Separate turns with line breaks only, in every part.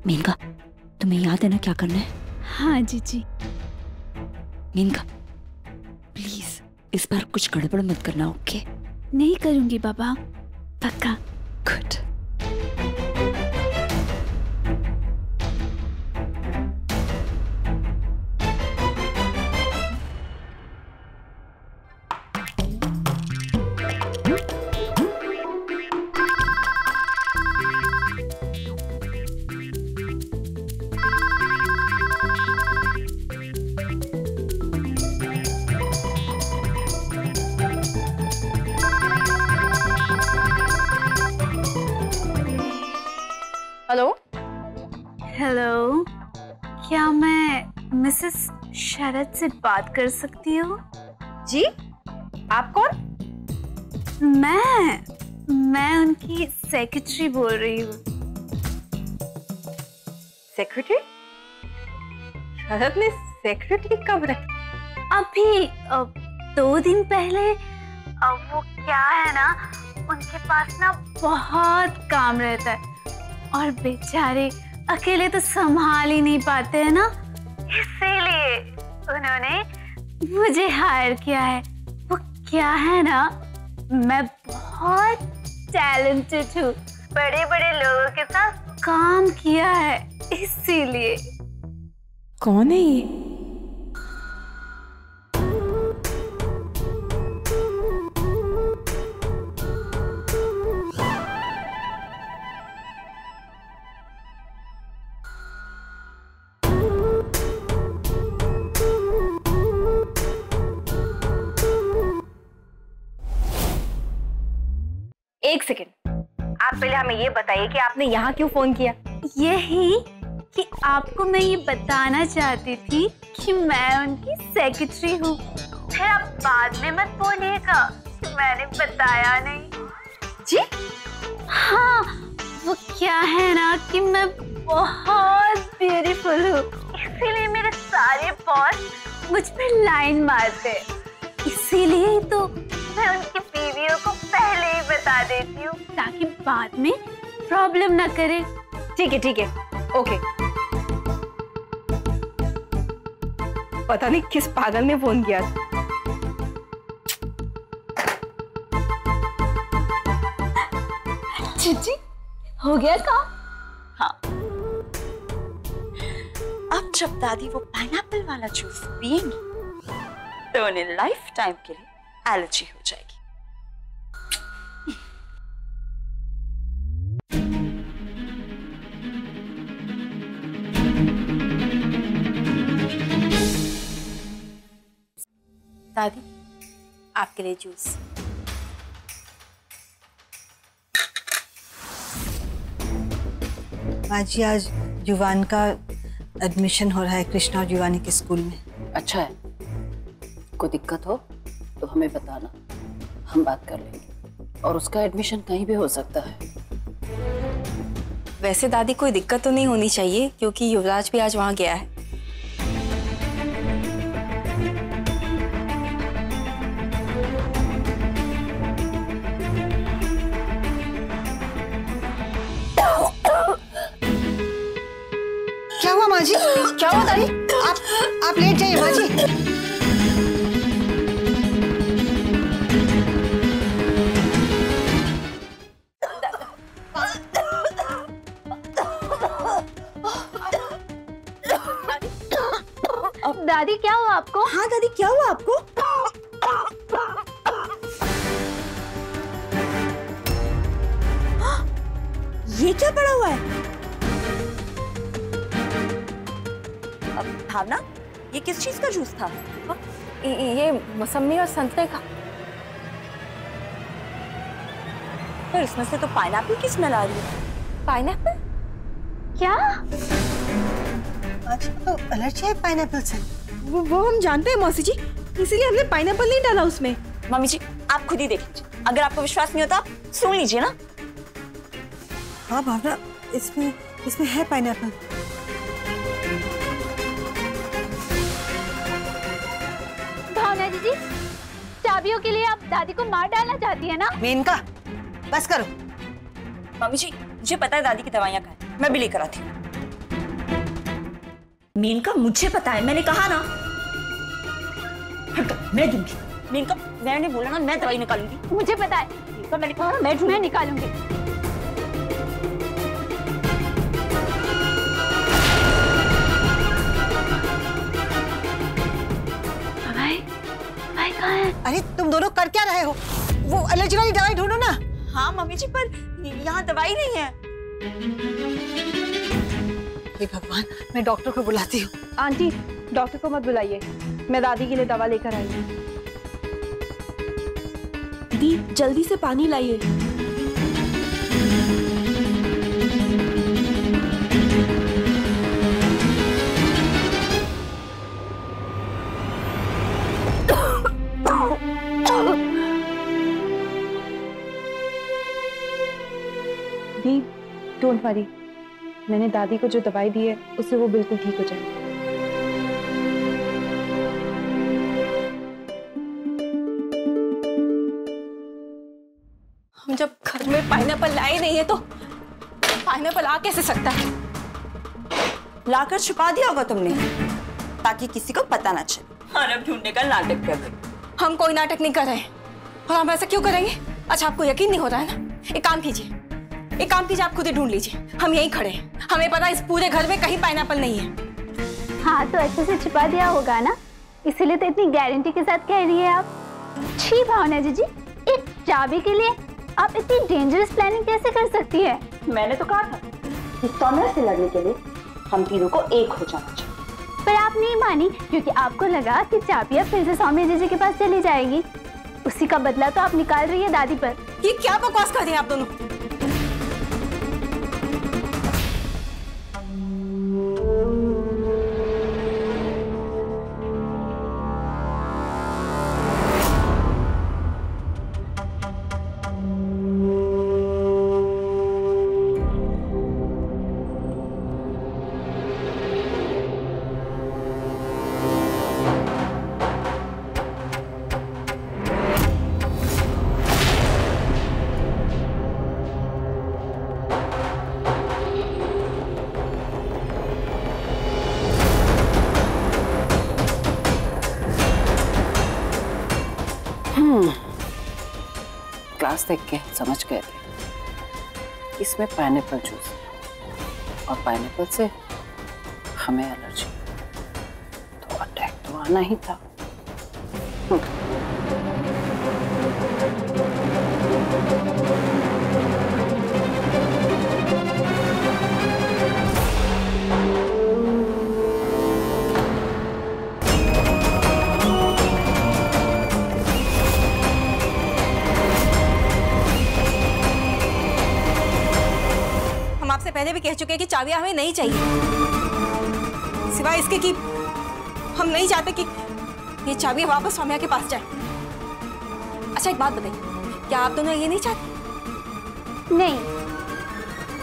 मेनका, तुम्हें याद है ना क्या करना है?
हाँ जीजी।
मेनका प्लीज इस बार कुछ गड़बड़ मत करना, ओके?
नहीं करूंगी बाबा, पक्का।
गुड।
हेलो
हेलो, क्या मैं मिसेस शरद से बात कर सकती हूँ?
जी, आप कौन?
मैं उनकी सेक्रेटरी बोल रही हूँ।
सेक्रेटरी? शरद ने सेक्रेटरी कब रखी?
अभी 2 दिन पहले। वो क्या है ना, उनके पास ना बहुत काम रहता है और बेचारे अकेले तो संभाल ही नहीं पाते हैं ना, इसीलिए उन्होंने मुझे हायर किया है। वो क्या है ना, मैं बहुत टैलेंटेड हूँ, बड़े बड़े लोगों के साथ काम किया है, इसीलिए।
कौन है ये? एक सेकेंड, आप पहले हमें ये बताइए कि आपने यहाँ क्यों फोन किया?
यही कि आपको मैं ये बताना चाहती थी कि मैं उनकी सेक्रेटरी हूँ। फिर आप बाद में मत बोलिएगा कि मैंने बताया नहीं।
जी?
हाँ, वो क्या है ना कि मैं बहुत ब्यूटीफुल हूँ, इसीलिए मेरे सारे बॉस मुझ पे लाइन मारते, इसीलिए तो मैं उनकी बीवियों को पहले ही बता देती हूँ ताकि बाद में प्रॉब्लम ना करे।
ठीक है, ओके। पता नहीं किस पागल ने फोन किया था।
जीजी, हो गया काम?
हाँ। अब जब दादी वो पाइनएप्पल वाला जूस पिएंगी तो उन्हें लाइफ टाइम के लिए एलर्जी हो जाएगी।
दादी, आपके लिए जूस।
माँ जी, आज युवान का एडमिशन हो रहा है कृष्णा और युवानी के स्कूल में।
अच्छा है, कोई दिक्कत हो तो हमें बताना, हम बात कर लेंगे। और उसका एडमिशन कहीं भी हो सकता है।
वैसे दादी कोई दिक्कत तो नहीं होनी चाहिए क्योंकि युवराज भी आज वहाँ गया है।
क्या हुआ माँ जी?
क्या हुआ दादी?
आप लेट जाइए माँ जी।
दादी क्या हुआ आपको?
हाँ दादी, क्या हुआ आपको? ये क्या पड़ा हुआ है?
भावना, ये किस चीज का जूस था? ये मौसमी और संतरे का। पर इसमें से तो पाइनएप्पल की स्मेल आ रही है। पाइनएप्पल? क्या?
आज तो एलर्जी है पाइनएप्पल से।
वो हम जानते हैं मौसी जी, इसीलिए हमने पाइनएप्पल नहीं डाला उसमें।
मम्मी जी, आप खुद ही देख लीजिए, अगर आपको विश्वास नहीं होता सुन लीजिए ना।
हाँ भावना, इसमें है पाइनएप्पल।
भावना दीदी, चाबियों के लिए आप दादी को मार डालना चाहती है ना?
मेनका, बस करो।
मम्मी जी, मुझे पता है दादी की दवाइयाँ कहाँ हैं, मैं भी लेकर आती हूँ। मेनका मुझे पता है, मैंने कहा ना। मैं दूंगी। मेनका मैंने बोला ना मैं दवाई निकालूंगी।
मुझे पता है,
मेनका मैंने कहा ना मैं
निकालूंगी। भाई कहाँ है?
अरे तुम दोनों कर क्या रहे हो? वो एलर्जी वाली दवाई ढूंढो ना।
हाँ मम्मी जी, पर यहाँ दवाई नहीं है।
हे भगवान, मैं डॉक्टर को बुलाती हूँ।
आंटी, डॉक्टर को मत बुलाइए, मैं दादी के लिए दवा लेकर आई हूँ।
दीदी जल्दी से पानी लाइए।
दी, डोंट वरी, मैंने दादी को जो दवाई दी है उससे वो बिल्कुल ठीक हो जाएगी।
हम जब घर में पाइनएप्पल लाए नहीं है तो पाइनएप्पल आ कैसे सकता है? लाकर छुपा दिया होगा तुमने ताकि किसी को पता ना चले। और अब ढूंढने का नाटक कर रहे। हम कोई नाटक नहीं कर रहे हैं। और हम ऐसा क्यों करेंगे? अच्छा आपको यकीन नहीं हो रहा है ना? एक काम कीजिए, आप खुद ही ढूंढ लीजिए। हम यहीं खड़े हैं, हमें पता है इस पूरे घर में कहीं पाइनएप्पल नहीं है।
हाँ तो अच्छे से छिपा दिया होगा ना, इसीलिए तो इतनी गारंटी के साथ कह रही है आप। छी भावना जी, एक चाबी के लिए आप इतनी डेंजरस प्लानिंग कैसे कर सकती है?
मैंने तो कहा था कि सौम्या से लड़ने के लिए हम तीनों को एक हो जाना चाहिए।
पर आप नहीं मानी क्योंकि आपको लगा कि चाबियां फिर से सौम्या जीजी के पास चली जाएगी। उसी का बदला तो आप निकाल रही है दादी पर।
ये क्या बकवास कर रहे हैं आप दोनों?
ग्लास देख के समझ गए थे इसमें पाइनएप्पल जूस है और पाइनएप्पल से हमें एलर्जी, तो अटैक तो आना ही था।
आपसे पहले भी कह चुके हैं कि चाबियां हमें नहीं चाहिए, सिवाय इसके कि हम नहीं चाहते कि ये चाबियां वापस सौम्या के पास जाए। अच्छा एक बात बताइए, क्या आप दोनों ये नहीं चाहते?
नहीं,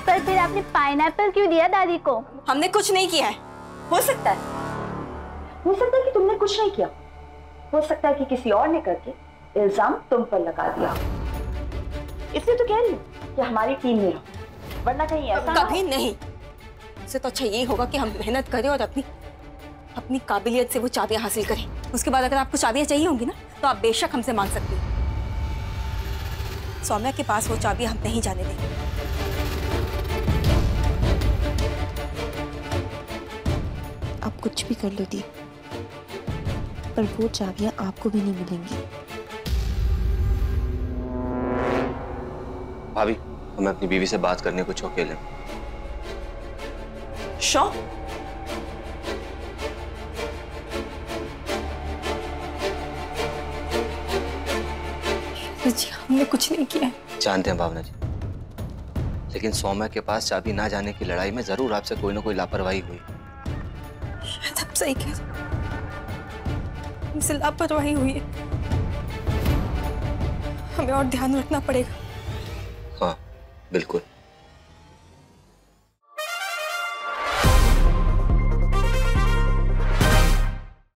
पर फिर आपने पाइनएप्पल क्यों दिया दादी को?
हमने कुछ नहीं किया है।
हो सकता है कि तुमने कुछ नहीं किया, हो सकता है कि किसी और ने करके इल्जाम तुम पर लगा दिया। इसलिए तो कह रही हूँ कि हमारी टीम में रहो, वरना कहीं ऐसा
कभी नहीं। इससे तो अच्छा यही होगा कि हम मेहनत करें और अपनी काबिलियत से वो चाबियां हासिल करें। उसके बाद अगर आपको चाबियां चाहिए होंगी ना तो आप बेशक हमसे मांग सकती हैं। सौम्या के पास वो चाबियां हम नहीं जाने देंगे।
आप कुछ भी कर लो दी, पर वो चाबियां आपको भी नहीं मिलेंगी।
भाभी, हमें अपनी बीवी से बात करने को अकेले।
शौ? जी हमने कुछ नहीं किया है।
जानते हैं भावना जी, लेकिन सौम्या के पास चाबी ना जाने की लड़ाई में जरूर आपसे कोई ना कोई लापरवाही हुई।
शायद आप सही कह रहे हैं, हमसे लापरवाही हुई है। हमें और ध्यान रखना पड़ेगा।
हाँ बिल्कुल।